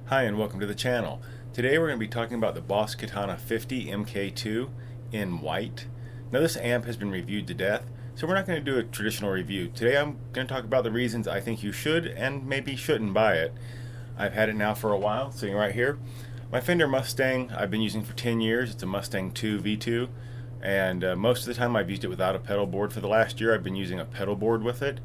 Hi and welcome to the channel. Today we're going to be talking about the Boss Katana 50 MK2 in white. Now this amp has been reviewed to death, so we're not going to do a traditional review. Today I'm going to talk about the reasons I think you should and maybe shouldn't buy it. I've had it now for a while, sitting right here. My Fender Mustang I've been using for 10 years. It's a Mustang 2 V2, and most of the time I've used it without a pedal board. For the last year I've been using a pedal board with it,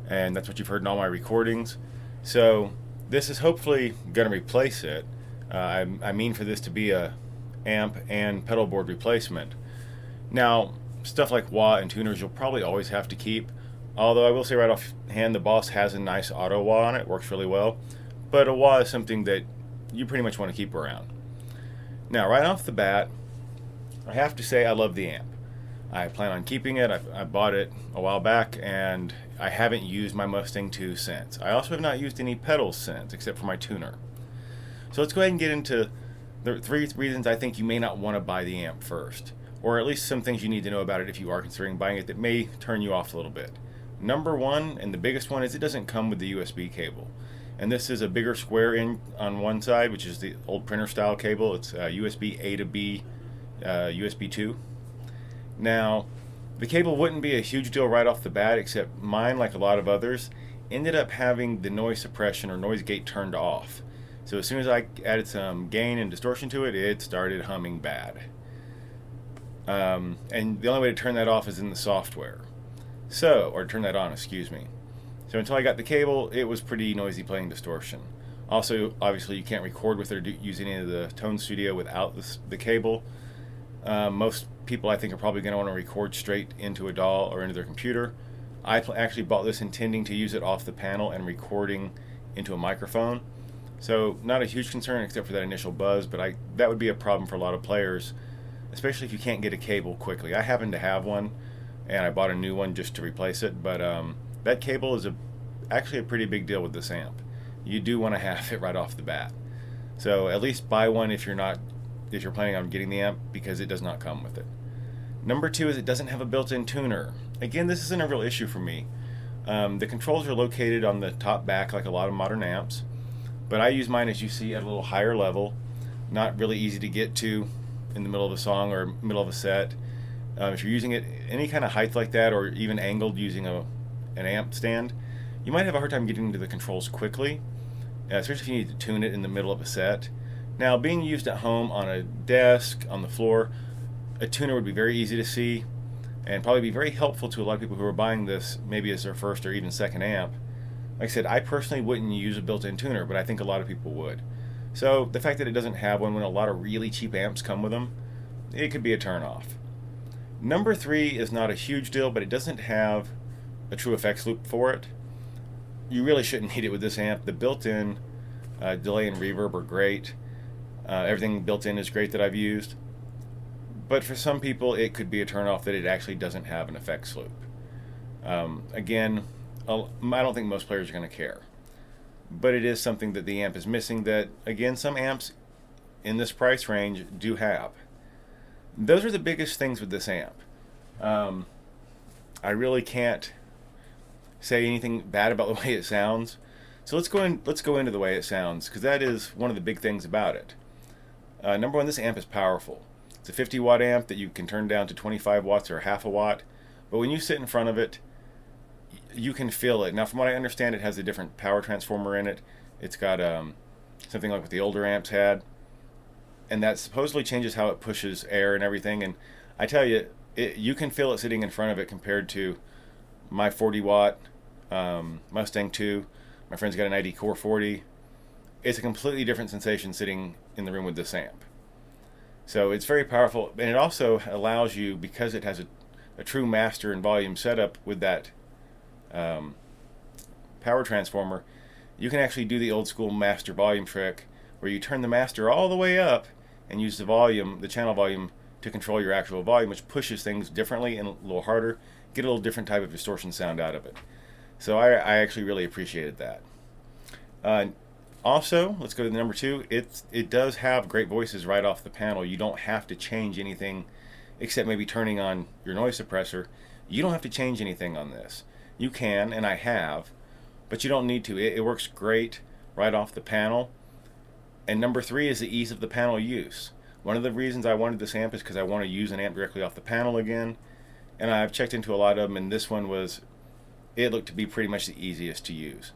and that's what you've heard in all my recordings. So this is hopefully going to replace it. I mean for this to be a amp and pedal board replacement. Now, stuff like wah and tuners you'll probably always have to keep. Although I will say right offhand, the Boss has a nice auto wah on it, works really well. But a wah is something that you pretty much want to keep around. Now, right off the bat, I have to say I love the amp. I plan on keeping it. I bought it a while back, and I haven't used my Mustang 2 since. I also have not used any pedals since, except for my tuner. So let's go ahead and get into the 3 reasons I think you may not want to buy the amp first, or at least some things you need to know about it if you are considering buying it that may turn you off a little bit. Number one, and the biggest one, is it doesn't come with the USB cable. And this is a bigger square in on one side, which is the old printer style cable. It's USB A to B, USB 2. Now, the cable wouldn't be a huge deal right off the bat, except mine, like a lot of others, ended up having the noise suppression or noise gate turned off. So as soon as I added some gain and distortion to it, it started humming bad. And the only way to turn that off is in the software. Or turn that on, excuse me. So until I got the cable, it was pretty noisy playing distortion. Also, obviously, you can't record with it or use any of the Tone Studio without the cable. Most people I think are probably going to want to record straight into a DAW or into their computer. I actually bought this intending to use it off the panel and recording into a microphone. So not a huge concern except for that initial buzz, but that would be a problem for a lot of players, especially if you can't get a cable quickly. I happen to have one, and I bought a new one just to replace it, but that cable is actually a pretty big deal with this amp. You do want to have it right off the bat. So at least buy one if you're planning on getting the amp, because it does not come with it. Number 2 is it doesn't have a built-in tuner. Again, this isn't a real issue for me. The controls are located on the top back like a lot of modern amps, but I use mine, as you see, at a little higher level. Not really easy to get to in the middle of a song or middle of a set. If you're using it any kind of height like that, or even angled using an amp stand, you might have a hard time getting into the controls quickly, especially if you need to tune it in the middle of a set. Now, being used at home on a desk, on the floor, a tuner would be very easy to see and probably be very helpful to a lot of people who are buying this maybe as their first or even second amp. Like I said, I personally wouldn't use a built-in tuner, but I think a lot of people would. So the fact that it doesn't have one when a lot of really cheap amps come with them, it could be a turn-off. Number 3 is not a huge deal, but it doesn't have a true effects loop for it. You really shouldn't need it with this amp. The built-in delay and reverb are great. Everything built in is great that I've used. But for some people, it could be a turnoff that it actually doesn't have an effects loop. Again, I don't think most players are going to care. But it is something that the amp is missing that, again, some amps in this price range do have. Those are the biggest things with this amp. I really can't say anything bad about the way it sounds. So let's go into the way it sounds, because that is one of the big things about it. Number 1, this amp is powerful. It's a 50 watt amp that you can turn down to 25 watts or half a watt. But when you sit in front of it, you can feel it. Now, from what I understand, it has a different power transformer in it. It's got something like what the older amps had. And that supposedly changes how it pushes air and everything. And I tell you, you can feel it sitting in front of it compared to my 40 watt Mustang 2. My friend's got an ID Core 40. It's a completely different sensation sitting in the room with this amp. So it's very powerful, and it also allows you, because it has a true master and volume setup with that power transformer, you can actually do the old school master volume trick where you turn the master all the way up and use the channel volume, to control your actual volume, which pushes things differently and a little harder, get a little different type of distortion sound out of it. So I actually really appreciated that. Also, let's go to the number 2. It does have great voices right off the panel. You don't have to change anything except maybe turning on your noise suppressor. You don't have to change anything on this. You can, and I have, but you don't need to. It works great right off the panel. And number 3 is the ease of the panel use. One of the reasons I wanted this amp is because I want to use an amp directly off the panel again. And I've checked into a lot of them, and this one it looked to be pretty much the easiest to use.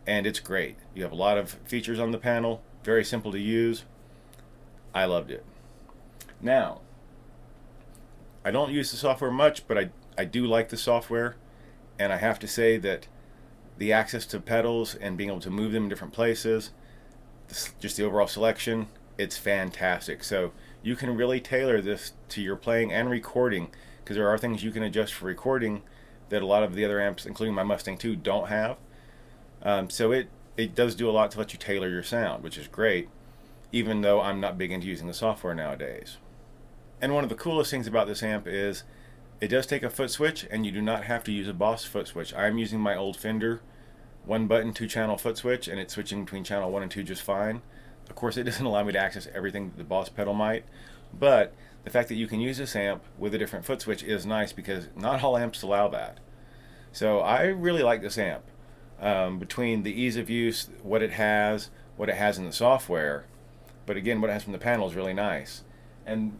And it's great. You have a lot of features on the panel, very simple to use. I loved it. Now, I don't use the software much, but I do like the software. And I have to say that the access to pedals and being able to move them in different places, just the overall selection, it's fantastic. So you can really tailor this to your playing and recording, because there are things you can adjust for recording that a lot of the other amps, including my Mustang 2, don't have. So it does do a lot to let you tailor your sound, which is great, even though I'm not big into using the software nowadays. And one of the coolest things about this amp is it does take a foot switch, and you do not have to use a Boss foot switch. I'm using my old Fender 1-button 2-channel foot switch, and it's switching between channel 1 and 2 just fine. Of course, it doesn't allow me to access everything that the Boss pedal might, but the fact that you can use this amp with a different foot switch is nice, because not all amps allow that. So I really like this amp. Between the ease of use, what it has in the software, but again, what it has from the panel is really nice. And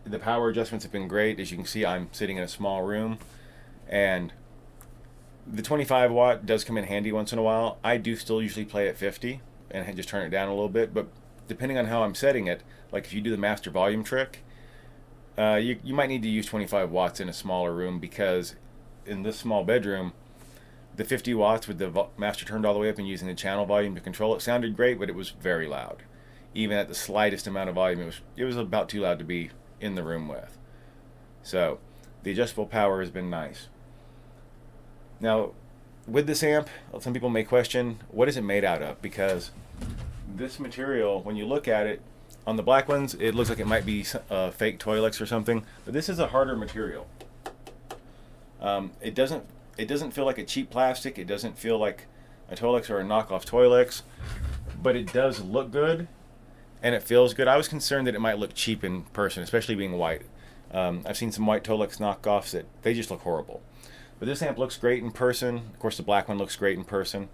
the power adjustments have been great. As you can see, I'm sitting in a small room, and the 25 watt does come in handy once in a while. I do still usually play at 50 and just turn it down a little bit, but depending on how I'm setting it, like if you do the master volume trick, you might need to use 25 watts in a smaller room, because in this small bedroom, the 50 watts with the master turned all the way up and using the channel volume to control it sounded great, but it was very loud. Even at the slightest amount of volume, it was about too loud to be in the room with. So the adjustable power has been nice. Now, with this amp, some people may question, what is it made out of? Because this material, when you look at it, on the black ones, it looks like it might be fake Toilex or something, but this is a harder material. It doesn't feel like a cheap plastic. It doesn't feel like a Toilex or a knockoff Toilex, but it does look good, and it feels good. I was concerned that it might look cheap in person, especially being white. I've seen some white Toilex knockoffs that they just look horrible. But this amp looks great in person. Of course, the black one looks great in person.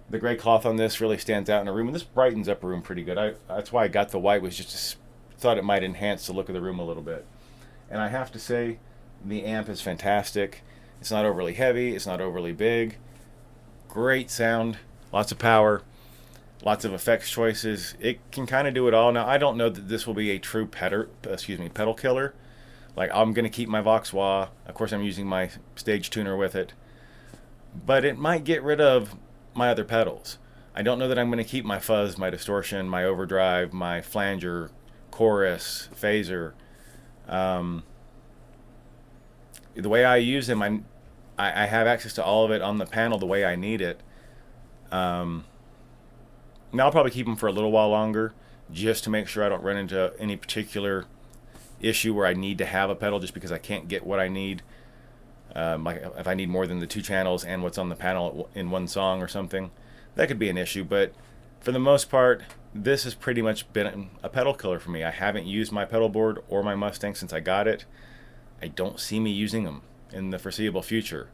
The gray cloth on this really stands out in a room, and this brightens up a room pretty good. That's why I got the white, was just thought it might enhance the look of the room a little bit. And I have to say, the amp is fantastic. It's not overly heavy. It's not overly big. Great sound. Lots of power. Lots of effects choices. It can kind of do it all. Now, I don't know that this will be a true pedal killer. Like, I'm going to keep my Vox Wah. Of course, I'm using my stage tuner with it. But it might get rid of my other pedals. I don't know that I'm going to keep my fuzz, my distortion, my overdrive, my flanger, chorus, phaser. The way I use them, I have access to all of it on the panel the way I need it. Now I'll probably keep them for a little while longer, just to make sure I don't run into any particular issue where I need to have a pedal just because I can't get what I need. Like if I need more than the 2 channels and what's on the panel in one song or something, that could be an issue. But for the most part, this has pretty much been a pedal killer for me. I haven't used my pedal board or my Mustang since I got it. I don't see me using them in the foreseeable future.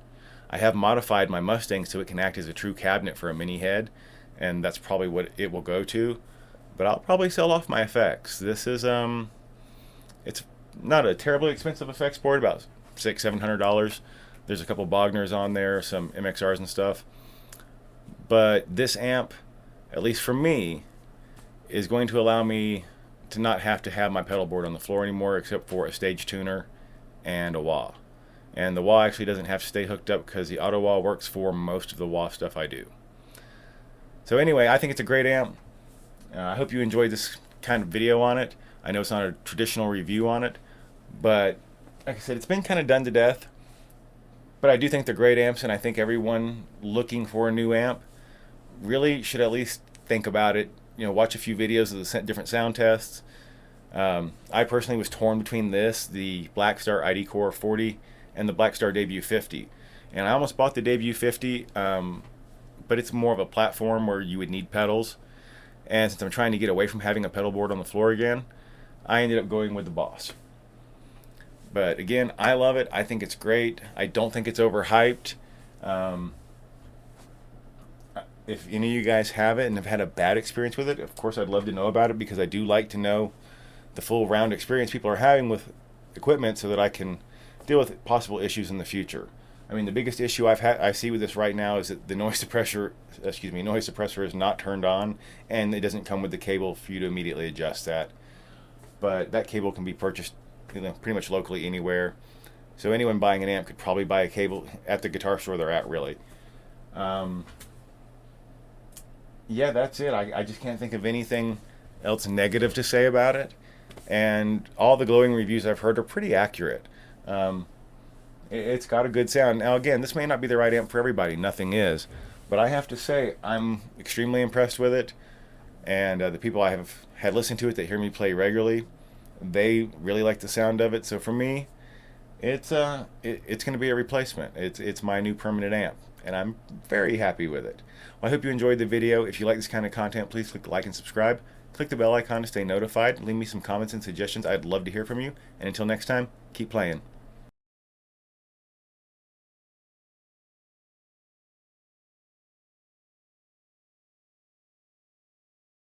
I have modified my Mustang so it can act as a true cabinet for a mini head, and that's probably what it will go to. But I'll probably sell off my effects. This is it's not a terribly expensive effects board, about $600-700. There's a couple Bogners on there, some MXRs and stuff. But this amp, at least for me, is going to allow me to not have to have my pedal board on the floor anymore, except for a stage tuner and a wah. And the wah actually doesn't have to stay hooked up because the auto wah works for most of the wah stuff I do. So anyway, I think it's a great amp. I hope you enjoyed this kind of video on it. I know it's not a traditional review on it, but like I said, it's been kind of done to death. But I do think they're great amps, and I think everyone looking for a new amp really should at least think about it. You know, watch a few videos of the different sound tests. I personally was torn between this, the Blackstar ID Core 40, and the Blackstar Debut 50. And I almost bought the Debut 50, but it's more of a platform where you would need pedals. And since I'm trying to get away from having a pedal board on the floor again, I ended up going with the Boss. But again, I love it. I think it's great. I don't think it's overhyped. if any of you guys have it and have had a bad experience with it, of course I'd love to know about it, because I do like to know the full round experience people are having with equipment so that I can deal with possible issues in the future. I mean, the biggest issue I see with this right now is that the noise suppressor is not turned on, and it doesn't come with the cable for you to immediately adjust that. But that cable can be purchased, pretty much locally anywhere. So anyone buying an amp could probably buy a cable at the guitar store they're at, really. Yeah, that's it. I just can't think of anything else negative to say about it. And all the glowing reviews I've heard are pretty accurate. It's got a good sound. Now, again, this may not be the right amp for everybody. Nothing is. But I have to say, I'm extremely impressed with it. And the people I have had listened to it that hear me play regularly, they really like the sound of it. So for me, it's going to be a replacement. It's my new permanent amp, and I'm very happy with it. Well, I hope you enjoyed the video. If you like this kind of content, please click like and subscribe. Click the bell icon to stay notified. Leave me some comments and suggestions. I'd love to hear from you. And until next time, keep playing.